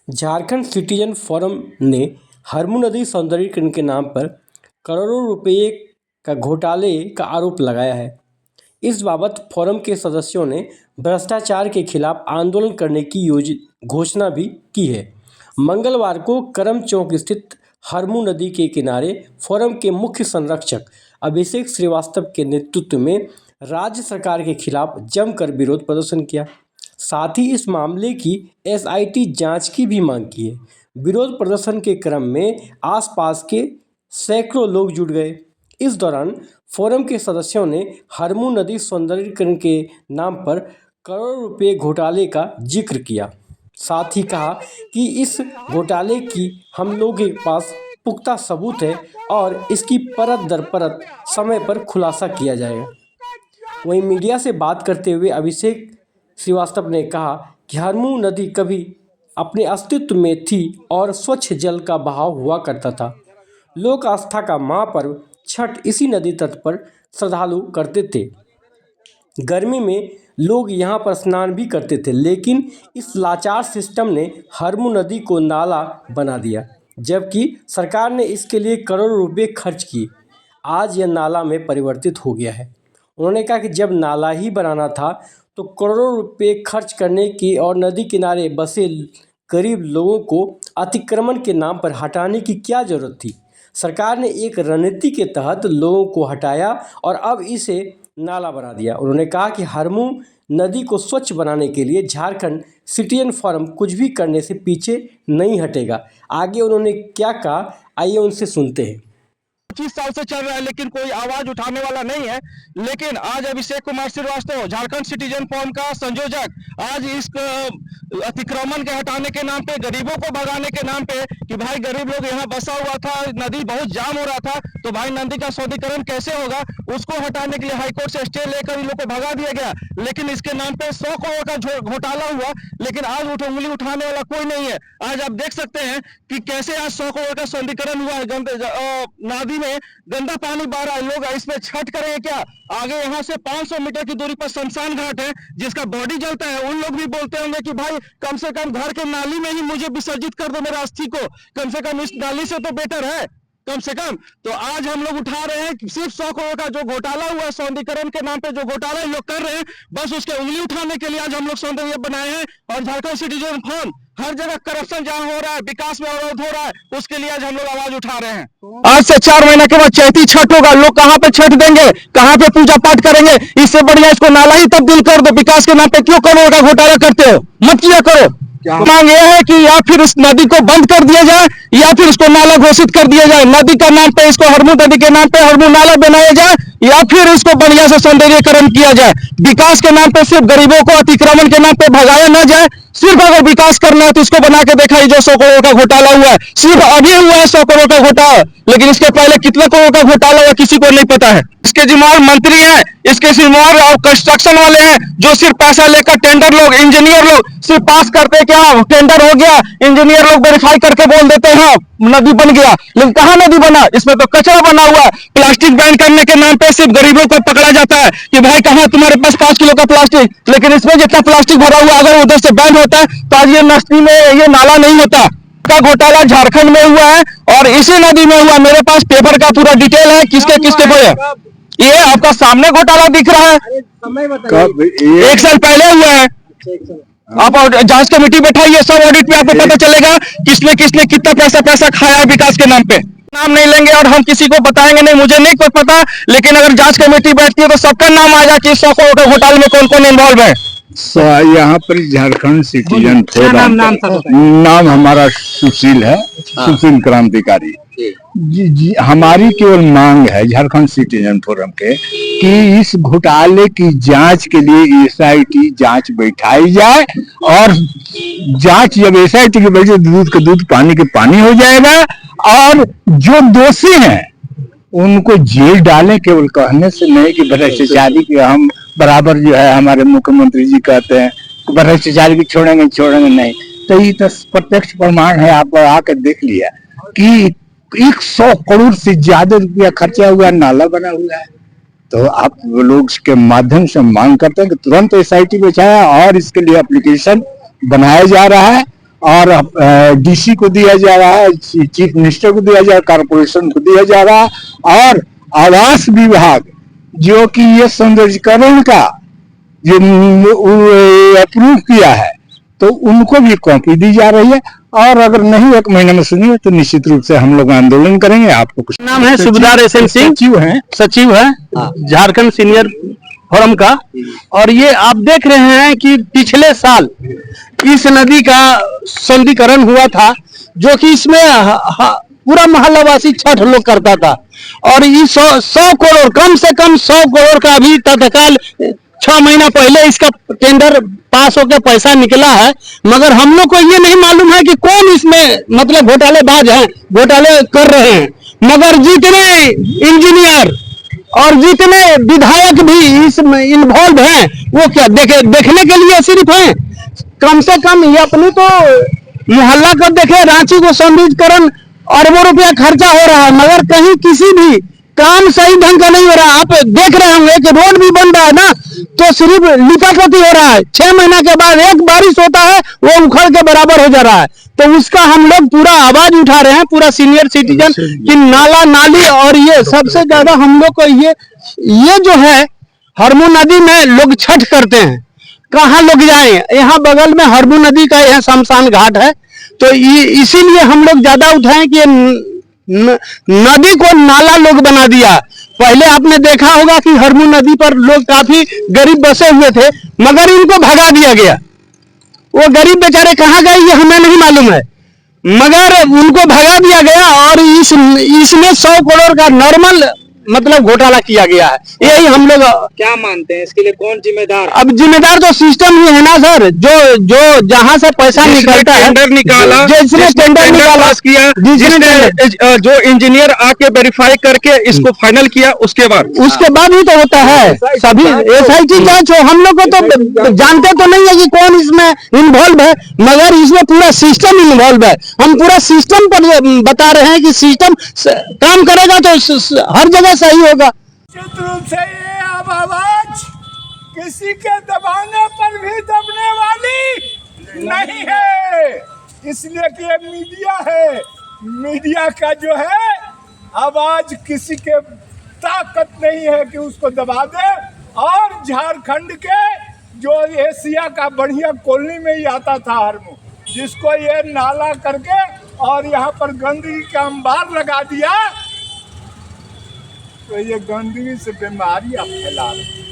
Jharkhand citizen forum ने हरमू नदी सौंदर्यीकरण के नाम पर करोड़ों रुपये का घोटाले का आरोप लगाया है। इस बाबत फोरम के सदस्यों ने भ्रष्टाचार के खिलाफ आंदोलन करने की घोषणा भी की है। मंगलवार को करम चौक स्थित हरमू नदी के किनारे फोरम के मुख्य संरक्षक अभिषेक श्रीवास्तव के नेतृत्व में राज्य सरकार के खिलाफ जमकर विरोध प्रदर्शन किया। साथ ही इस मामले की एसआईटी जांच की भी मांग की है। विरोध प्रदर्शन के क्रम में आसपास के सैकड़ों लोग जुट गए। इस दौरान फोरम के सदस्यों ने हरमू नदी सौंदर्यीकरण के नाम पर करोड़ों रुपये घोटाले का जिक्र किया। साथ ही कहा कि इस घोटाले की हम लोगों के पास पुख्ता सबूत है और इसकी परत दर परत समय पर खुलासा किया जाएगा। वहीं मीडिया से बात करते हुए अभिषेक श्रीवास्तव ने कहा कि हरमू नदी कभी अपने अस्तित्व में थी और स्वच्छ जल का बहाव हुआ करता था। लोक आस्था का महापर्व छठ इसी नदी तट पर श्रद्धालु करते थे। गर्मी में लोग यहां पर स्नान भी करते थे, लेकिन इस लाचार सिस्टम ने हरमू नदी को नाला बना दिया, जबकि सरकार ने इसके लिए करोड़ों रुपए खर्च किए। आज यह नाला में परिवर्तित हो गया है। उन्होंने कहा कि जब नाला ही बनाना था तो करोड़ों रुपए खर्च करने की और नदी किनारे बसे गरीब लोगों को अतिक्रमण के नाम पर हटाने की क्या जरूरत थी। सरकार ने एक रणनीति के तहत लोगों को हटाया और अब इसे नाला बना दिया। उन्होंने कहा कि हरमू नदी को स्वच्छ बनाने के लिए झारखंड सिटीजन फोरम कुछ भी करने से पीछे नहीं हटेगा। आगे उन्होंने क्या कहा, आइए उनसे सुनते हैं। 25 साल से चल रहा है लेकिन कोई आवाज उठाने वाला नहीं है। लेकिन आज अभिषेक कुमार श्रीवास्तव, झारखंड सिटीजन फोरम का संयोजक, आज इस अतिक्रमण के हटाने के नाम पे, गरीबों को भगाने के नाम पे कि भाई गरीब लोग यहाँ बसा हुआ था, नदी बहुत जाम हो रहा था, तो भाई नदी का सौंदर्यीकरण कैसे होगा, उसको हटाने के लिए हाईकोर्ट से स्टे लेकर इन लोग को भगा दिया गया। लेकिन इसके नाम पे 100 करोड़ का घोटाला हुआ, लेकिन आज उंगली उठाने वाला कोई नहीं है। आज आप देख सकते हैं कि कैसे आज 100 करोड़ का सौंदर्यीकरण हुआ। नदी में गंदा पानी बह रहा है, लोग इसमें छठ करेंगे क्या? आगे यहाँ से 500 मीटर की दूरी पर शमशान घाट है जिसका बॉडी जलता है। उन लोग भी बोलते होंगे कि भाई कम से कम घर के नाली में ही मुझे विसर्जित कर दो मेरा अस्थि को, कम से कम इस नाली से तो बेटर है कम से कम। तो आज हम लोग उठा रहे हैं सिर्फ 100 करोड़ का जो घोटाला हुआ है, सौंदर्यीकरण के नाम पे जो घोटाला लोग कर रहे हैं, बस उसके उंगली उठाने के लिए आज हम लोग सौंदर्य बनाए हैं। और झारखंड सिटीजन फोरम हर जगह करप्शन जहां हो रहा है, विकास में अवरोध हो रहा है, उसके लिए आज हम लोग आवाज उठा रहे हैं। आज से 4 महीने के बाद चैती छठ होगा, लोग कहाँ पे छठ देंगे, कहाँ पे पूजा पाठ करेंगे? इससे बढ़िया इसको नाला ही तब्दील कर दो। विकास के नाम पे क्यों करोड़ का घोटाला करते हो? मत किया करो। मांग यह है कि या फिर इस नदी को बंद कर दिया जाए या फिर इसको नाला घोषित कर दिया जाए। नदी का नाम पे इसको हरमू नदी के नाम पे हरमू नाला बनाया जाए या फिर इसको बढ़िया से सौंदर्यीकरण किया जाए। विकास के नाम पे सिर्फ गरीबों को अतिक्रमण के नाम पे भगाया न जाए। सिर्फ अगर विकास करना है तो इसको बना के दिखाई जो 100 करोड़ का घोटाला हुआ है। सिर्फ अभी हुआ है 100 करोड़ का घोटाला, लेकिन इसके पहले कितने करोड़ का घोटाला हुआ किसी को नहीं पता है। इसके जिम्मेवार मंत्री हैं, इसके जिम्मेवार और कंस्ट्रक्शन वाले हैं जो सिर्फ पैसा लेकर टेंडर लोग, इंजीनियर लोग सिर्फ पास करते क्या टेंडर हो गया, इंजीनियर लोग वेरीफाई करके बोल देते हैं नदी बन गया, लेकिन कहाँ नदी बना? इसमें तो कचरा बना हुआ है। प्लास्टिक बैन करने के नाम पे सिर्फ गरीबों को पकड़ा जाता है कि भाई कहाँ तुम्हारे पास 5 किलो का प्लास्टिक, लेकिन इसमें जितना प्लास्टिक भरा हुआ अगर उधर से बैन होता है तो आज ये नदी में ये नाला नहीं होता। का घोटाला झारखंड में हुआ है और इसी नदी में हुआ। मेरे पास पेपर का पूरा डिटेल है किसके किसके पे। ये आपका सामने घोटाला दिख रहा है, 1 साल पहले हुआ है। आप जांच कमेटी बैठाइए, सब ऑडिट में आपको पता चलेगा किसने किसने कितना पैसा खाया है विकास के नाम पे। नाम नहीं लेंगे और हम किसी को बताएंगे नहीं, मुझे नहीं कोई पता, लेकिन अगर जांच कमेटी बैठती है तो सबका नाम आ जाए कि 100 करोड़ के घोटाले में कौन कौन इन्वॉल्व है। यहाँ पर झारखंड सिटीजन फोरम, नाम हमारा सुशील है, सुशील क्रांतिकारी जी। हमारी केवल मांग है झारखंड सिटीजन फोरम के कि इस घोटाले की जांच के लिए एसआईटी जांच बैठाई जाए और जांच जब एसआईटी की बैठे दूध का दूध पानी के पानी हो जाएगा और जो दोषी हैं उनको जेल डालें। केवल कहने से नहीं कि भ्रष्टाचारी की हम बराबर जो है हमारे मुख्यमंत्री जी कहते हैं भ्रष्टाचारी की छोड़ेंगे नहीं, तो ये तो प्रत्यक्ष प्रमाण है। आप आकर देख लिया कि 100 करोड़ से ज्यादा रुपया खर्चा हुआ, नाला बना हुआ है। तो आप लोग के माध्यम से मांग करते हैं कि तुरंत एसआईटी बिछाया और इसके लिए एप्लीकेशन बनाया जा रहा है और डीसी को दिया जा रहा है, चीफ मिनिस्टर को दिया जा रहा है, कारपोरेशन को दिया जा रहा है, और आवास विभाग जो कि ये सौंदर्यीकरण का जो अप्रूव किया है तो उनको भी कॉपी दी जा रही है। और अगर नहीं 1 महीने में सुनिए तो निश्चित रूप से हम लोग आंदोलन करेंगे। आपको कुछ नाम है सुबेदार एसएन सिंह, सचिव है झारखंड सीनियर फोरम का। और ये आप देख रहे हैं कि पिछले साल इस नदी का सौंदर्यीकरण हुआ था, जो कि इसमें पूरा मोहल्लावासी छठ लोग करता था। और ये 100 करोड़, कम से कम 100 करोड़ का अभी तत्काल 6 महीना पहले इसका टेंडर पास होकर पैसा निकला है, मगर हम लोग को ये नहीं मालूम है कि कौन इसमें मतलब घोटालेबाज हैं, घोटाले कर रहे हैं। मगर जितने इंजीनियर और जितने विधायक भी इसमें इन्वॉल्व हैं वो क्या देखने के लिए सिर्फ हैं। कम से कम ये अपनी तो मोहल्ला को देखे, रांची को सौंदर्यीकरण अरबों रुपया खर्चा हो रहा है, मगर कहीं किसी भी काम सही ढंग का नहीं हो रहा। आप देख रहे होंगे कि रोड भी बन रहा है ना, तो सिर्फ लिपापोती हो रहा है। 6 महीना के बाद एक बारिश होता है वो उखड़ के बराबर हो जा रहा है। तो उसका हम लोग पूरा आवाज उठा रहे हैं, पूरा सीनियर सिटीजन, कि नाला नाली और ये सबसे ज्यादा हम लोग को ये जो है हरमू नदी में लोग छठ करते हैं, कहाँ लोग जाएं। यहाँ बगल में हरमू नदी का यह शमशान घाट है, तो इसीलिए हम लोग ज्यादा उठाएं कि नदी को नाला लोग बना दिया। पहले आपने देखा होगा कि हरमू नदी पर लोग काफी गरीब बसे हुए थे, मगर इनको भगा दिया गया। वो गरीब बेचारे कहाँ गए ये हमें नहीं मालूम है, मगर उनको भगा दिया गया। और इसमें 100 करोड़ का नॉर्मल मतलब घोटाला किया गया है। यही हम लोग क्या मानते हैं, इसके लिए कौन जिम्मेदार? अब जिम्मेदार तो सिस्टम ही है ना सर, जो जहां से पैसा निकलता है, टेंडर निकाला, जिसने टेंडर निकाला, पास किया, जिसने जो इंजीनियर आके वेरीफाई करके इसको फाइनल किया, उसके बाद ही तो होता है सभी SIT जांच हो। हम लोग को तो जानते तो नहीं है कि कौन इसमें इन्वॉल्व है, मगर इसमें पूरा सिस्टम इन्वॉल्व है। हम पूरा सिस्टम पर बता रहे हैं कि सिस्टम काम करेगा तो हर जगह सही होगा। निश्चित रूप से ये आवाज किसी के दबाने पर भी दबने वाली नहीं है, इसलिए कि ये मीडिया है। मीडिया का जो है आवाज किसी के ताकत नहीं है कि उसको दबा दे। और झारखंड के जो एशिया का बढ़िया कॉलोनी में ही आता था हरमू, जिसको ये नाला करके और यहाँ पर गंदगी का अंबार लगा दिया, तो ये गंदगी से बीमारियां फैला रही है।